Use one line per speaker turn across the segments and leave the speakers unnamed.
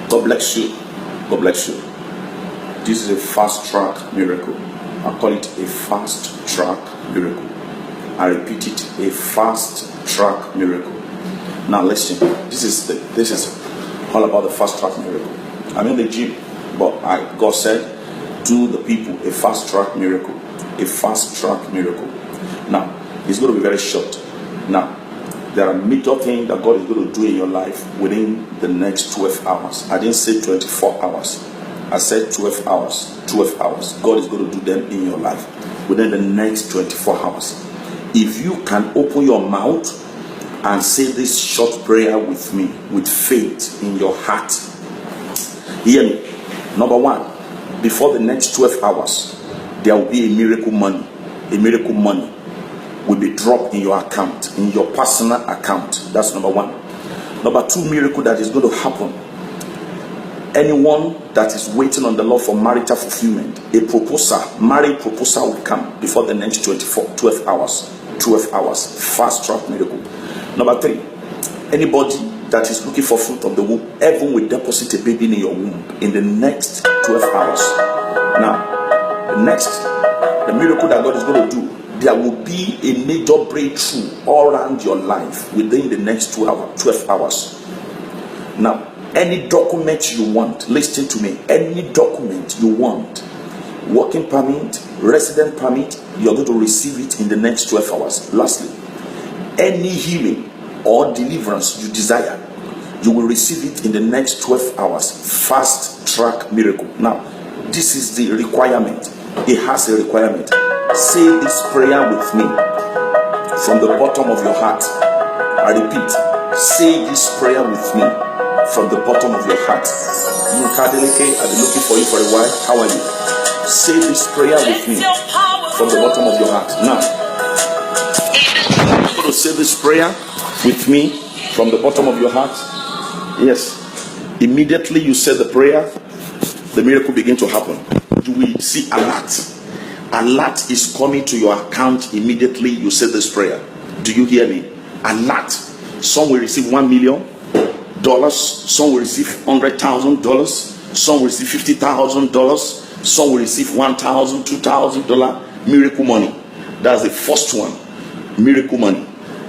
God bless you. God bless you. This is a fast track miracle. I call it a fast track miracle. I repeat it, a fast track miracle. Now listen, this is all about the fast track miracle. I'm in the gym, but God said, do the people a fast track miracle. A fast track miracle. Now, it's going to be very short. Now, there are major things that God is going to do in your life within the next 12 hours. I didn't say 24 hours. I said 12 hours. 12 hours. God is going to do them in your life within the next 24 hours. If you can open your mouth and say this short prayer with me, with faith in your heart. Hear me. Number one, before the next 12 hours, there will be a miracle money. A miracle money will be dropped in your account, in your personal account. That's number one. Number two miracle that is going to happen. Anyone that is waiting on the Lord for marital fulfillment, a proposal, marriage proposal will come before the next 12 hours. 12 hours. Fast track miracle. Number three, anybody that is looking for fruit of the womb, heaven will deposit a baby in your womb in the next 12 hours. Now, the miracle that God is going to do, there will be a major breakthrough all around your life within the next 12 hours. Now, any document you want, listen to me, any document you want, working permit, resident permit, you're going to receive it in the next 12 hours. Lastly, any healing or deliverance you desire, you will receive it in the next 12 hours. Fast track miracle. Now, this is the requirement. It has a requirement. Say this prayer with me from the bottom of your heart. I repeat, say this prayer with me from the bottom of your heart. Mukadeleke, I've been looking for you for a while. How are you? Say this prayer with me from the bottom of your heart. Now, you're going to say this prayer with me from the bottom of your heart. Yes. Immediately you say the prayer, the miracle begin to happen. You will see alert. Alert is coming to your account immediately you say this prayer. Do you hear me? Alert. Some will receive $1 million. Some will receive $100,000. Some will receive $50,000. Some will receive $1,000, $2,000 miracle money. That's the first one. Miracle money.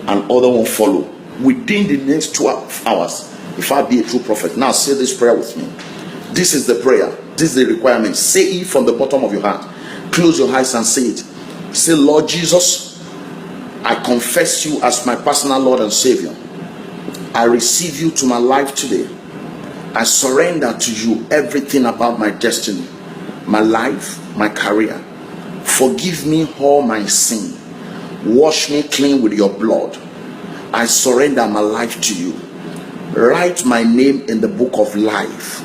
And other one follow within the next 12 hours. If I be a true prophet, now say this prayer with me. This is the prayer. This is the requirement. Say it from the bottom of your heart. Close your eyes and say it. Say, Lord Jesus, I confess you as my personal Lord and Savior. I receive you to my life today. I surrender to you everything about my destiny, my life, my career. Forgive me all my sin. Wash me clean with your blood. I surrender my life to you. Write my name in the book of life.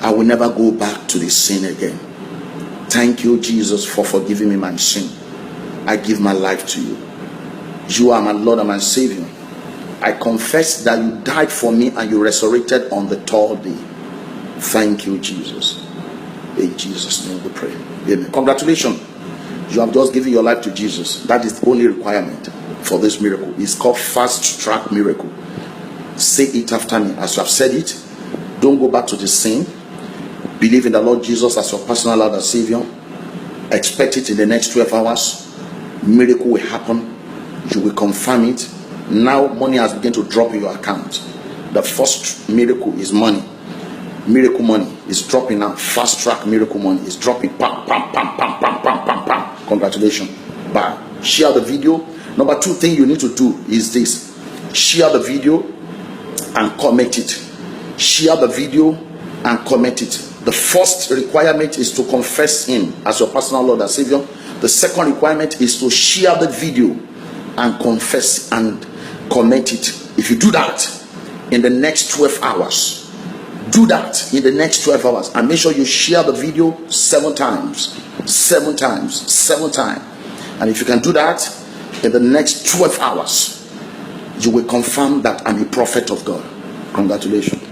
I will never go back to this sin again. Thank you, Jesus, for forgiving me my sin. I give my life to you. You are my Lord and my Savior. I confess that you died for me and you resurrected on the third day. Thank you, Jesus. In Jesus' name we pray. Amen. Congratulations. You have just given your life to Jesus. That is the only requirement for this miracle. It's called fast track miracle. Say it after me. As you have said it, don't go back to the sin. Believe in the Lord Jesus as your personal Lord and Savior. Expect it in the next 12 hours. Miracle will happen. You will confirm it. Now money has begun to drop in your account. The first miracle is money. Miracle money is dropping now. Fast track miracle money is dropping. Pam, pam, pam, pam, pam, pam, pam, pam. Congratulations. Bye. Share the video. Number two thing you need to do is this. Share the video and comment it. Share the video and comment it. The first requirement is to confess him as your personal Lord and Savior. The second requirement is to share the video and confess and comment it. If you do that in the next 12 hours, do that in the next 12 hours and make sure you share the video 7 times. 7 times. 7 times. And if you can do that in the next 12 hours, you will confirm that I'm a prophet of God. Congratulations.